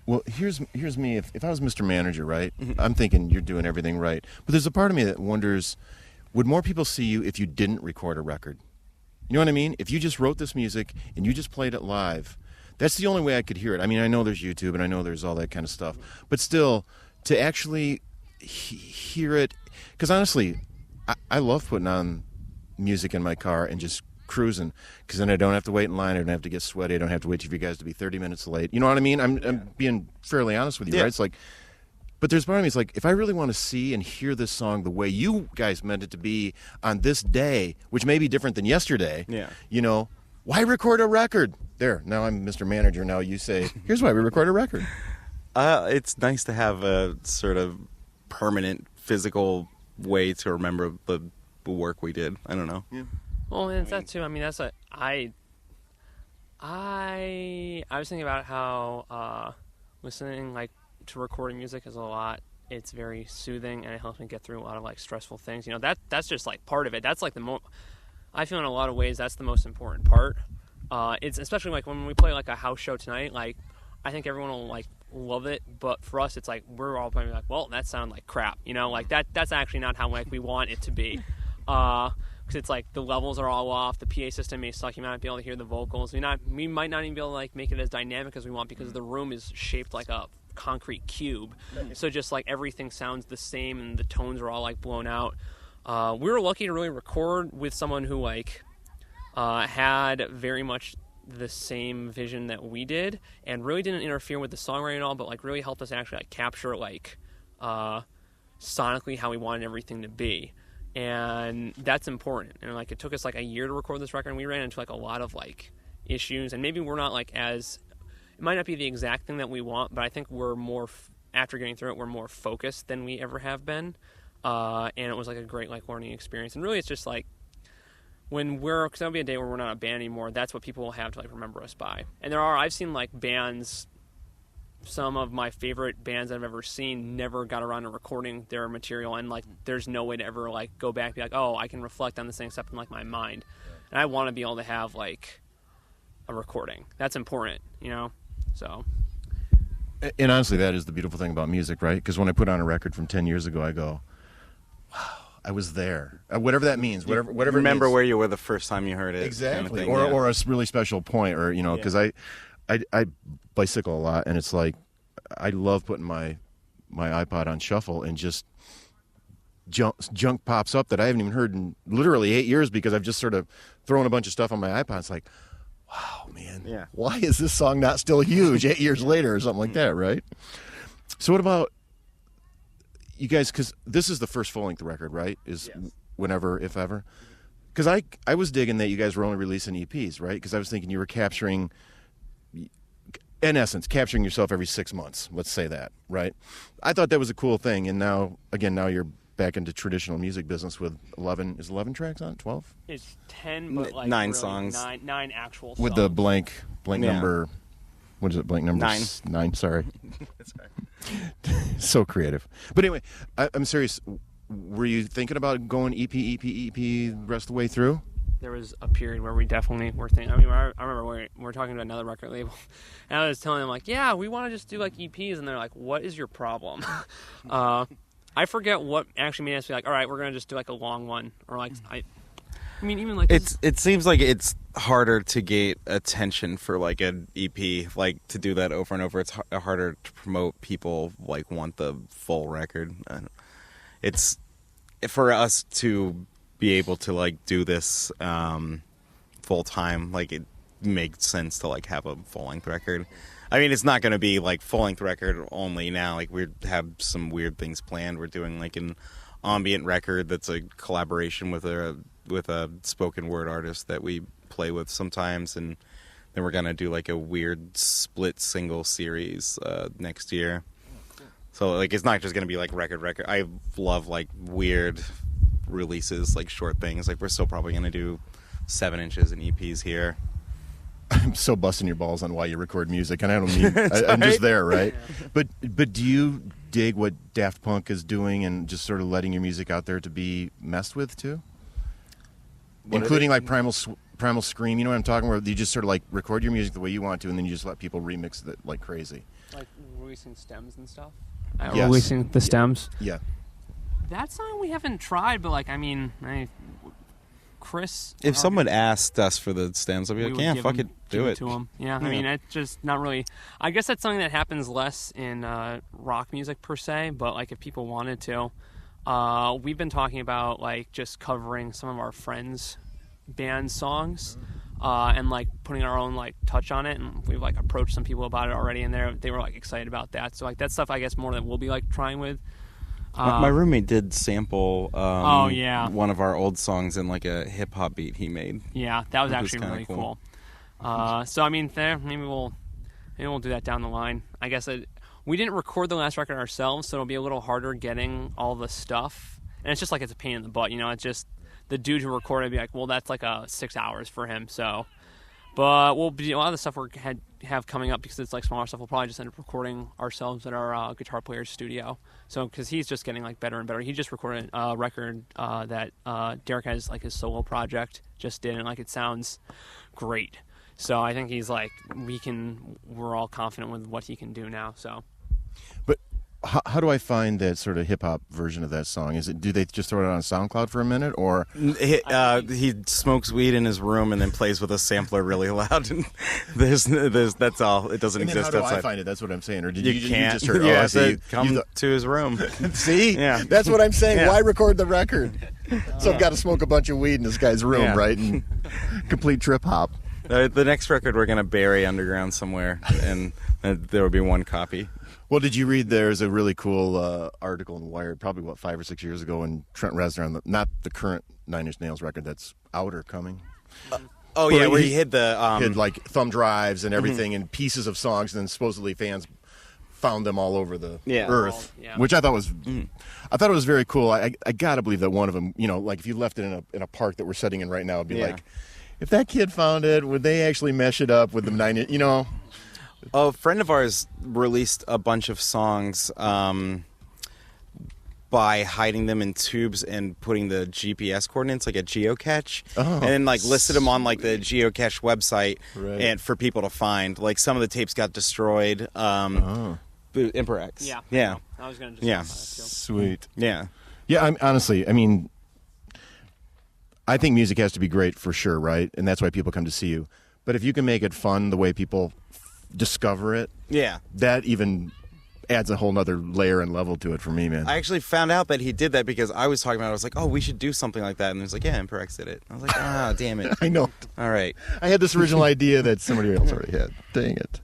Well, here's me. If I was Mr. Manager, right, I'm thinking you're doing everything right. But there's a part of me that wonders, would more people see you if you didn't record a record? You know what I mean? If you just wrote this music and you just played it live, that's the only way I could hear it. I mean, I know there's YouTube and I know there's all that kind of stuff. But still, to actually hear it, because honestly, I love putting on music in my car and just cruising, because then I don't have to wait in line. I don't have to get sweaty. I don't have to wait for you guys to be 30 minutes late. You know what I mean? I'm being fairly honest with you, right? It's like, but there's part of me, it's like, if I really want to see and hear this song the way you guys meant it to be on this day, which may be different than yesterday, you know, why record a record? There, now I'm Mr. Manager. Now you say, here's why we record a record. It's nice to have a sort of permanent physical way to remember the work we did. I don't know. Yeah. Well, and that too. I mean, that's I was thinking about how listening to recording music is a lot. It's very soothing, and it helps me get through a lot of stressful things. You know, that's just part of it. That's I feel in a lot of ways that's the most important part. It's especially when we play a house show tonight. I think everyone will love it, but for us, it's we're all probably well, that sounded like crap. You know, that's actually not how we want it to be. Because it's the levels are all off, the PA system may suck, you might not be able to hear the vocals. We might not even be able to make it as dynamic as we want because the room is shaped like a concrete cube. So just everything sounds the same and the tones are all blown out. We were lucky to really record with someone who had very much the same vision that we did and really didn't interfere with the songwriting at all, but really helped us actually capture sonically how we wanted everything to be. And that's important. And it took us a year to record this record, and we ran into a lot of issues. And maybe we're not it might not be the exact thing that we want, but I think we're more after getting through it, we're more focused than we ever have been. And it was a great learning experience. And really, it's just when because that'll be a day where we're not a band anymore. That's what people will have to remember us by. And I've seen bands. Some of my favorite bands I've ever seen never got around to recording their material, and there's no way to ever go back and be oh, I can reflect on this thing except in my mind. And I want to be able to have a recording. That's important, you know. So. And honestly, that is the beautiful thing about music, right? Because when I put on a record from 10 years ago, I go, wow, I was there. Whatever that means, whatever. Remember where you were the first time you heard it, exactly, kind of thing, or a really special point, or because I bicycle a lot, and it's I love putting my iPod on shuffle and just junk pops up that I haven't even heard in literally 8 years because I've just sort of thrown a bunch of stuff on my iPod. It's wow, man, why is this song not still huge 8 years later or something like that, right? So what about you guys, because this is the first full-length record, right? Whenever, if ever. Because I was digging that you guys were only releasing EPs, right? Because I was thinking you were capturing, in essence, capturing yourself every 6 months. Let's say that, right? I thought that was a cool thing, and now you're back into traditional music business with 11. Is 11 tracks on? 12? It's 10, but 9 really songs. Nine actual songs. With the blank number. What is it? Blank number 9. 9. Sorry. So creative. But anyway, I'm serious. Were you thinking about going EP the rest of the way through? There was a period where we definitely were thinking. I mean, I remember we were talking to another record label, and I was telling them yeah, we want to just do EPs, and they're like, "What is your problem?" I forget what actually made us be all right, we're gonna just do a long one, or I mean, even it seems like it's harder to get attention for an EP, to do that over and over. It's harder to promote. People want the full record. It's for us to be able to do this full time. It makes sense to have a full length record. I mean, it's not going to be full length record only now. We have some weird things planned. We're doing an ambient record that's a collaboration with a spoken word artist that we play with sometimes, and then we're gonna do a weird split single series next year. So it's not just gonna be record. I love weird releases, short things. We're still probably gonna do 7 inches in EPs here. I'm so busting your balls on why you record music, and I don't mean I'm just there, right? Yeah. But do you dig what Daft Punk is doing and just sort of letting your music out there to be messed with too? Including Primal Scream, you know what I'm talking about? You just sort of record your music the way you want to, and then you just let people remix it like crazy. releasing stems and stuff. Yes. Releasing the stems. Yeah. That song we haven't tried, but like, I mean, Chris. If someone asked us for the stems, I'd be like, yeah, fuck it, do it. To him. Yeah, I mean, it's just not really. I guess that's something that happens less in rock music per se, but like if people wanted to, we've been talking about like just covering some of our friends' band songs. And like putting our own like touch on it, and we've like approached some people about it already, and they were like excited about that. So like that stuff, I guess, more that we'll be like trying with. My roommate did sample one of our old songs in like a hip hop beat he made. Yeah, that was actually really cool. So I mean, maybe we'll do that down the line. I guess we didn't record the last record ourselves, so it'll be a little harder getting all the stuff, and it's just like it's a pain in the butt, you know. It's just the dude who recorded be like, well, that's like 6 hours for him. So, but we'll be a lot of the stuff we have coming up because it's like smaller stuff. We'll probably just end up recording ourselves at our guitar player's studio. So, because he's just getting like better and better. He just recorded a record that Derrick has like his solo project just did, and like it sounds great. So I think he's like we're all confident with what he can do now. So, but. How do I find that sort of hip hop version of that song? Do they just throw it on SoundCloud for a minute, or he smokes weed in his room and then plays with a sampler really loud? And there's that's all. It doesn't exist how do outside. I find it? That's what I'm saying. Or did you can't? You just heard? You have to come to his room. See, yeah, that's what I'm saying. Yeah. Why record the record? So I've got to smoke a bunch of weed in this guy's room, right? And complete trip hop. The next record we're gonna bury underground somewhere, and there will be one copy. Well, did you read? There's a really cool article in Wired, probably 5 or 6 years ago, when Trent Reznor, on not the current Nine Inch Nails record that's out or coming. Where he hid the hid like thumb drives and everything and pieces of songs, and then supposedly fans found them all over the earth, which I thought was, I thought it was very cool. I gotta believe that one of them, you know, like if you left it in a park that we're sitting in right now, it'd be like, if that kid found it, would they actually mesh it up with the Nine? You know. A friend of ours released a bunch of songs by hiding them in tubes and putting the GPS coordinates, like a geocache, and then like listed them on like the geocache website and for people to find. Like some of the tapes got destroyed. Emperor X. Yeah. I was going to just talk about that too. Sweet. Yeah. Yeah. Honestly, I mean, I think music has to be great for sure, right? And that's why people come to see you. But if you can make it fun the way people discover it, that even adds a whole nother layer and level to it for me, man. I actually found out that he did that because I was talking about it. I was like, oh, we should do something like that. And he was like, yeah, Emperor X did it. I was like, damn it. I know. All right. I had this original idea that somebody else already had. Dang it.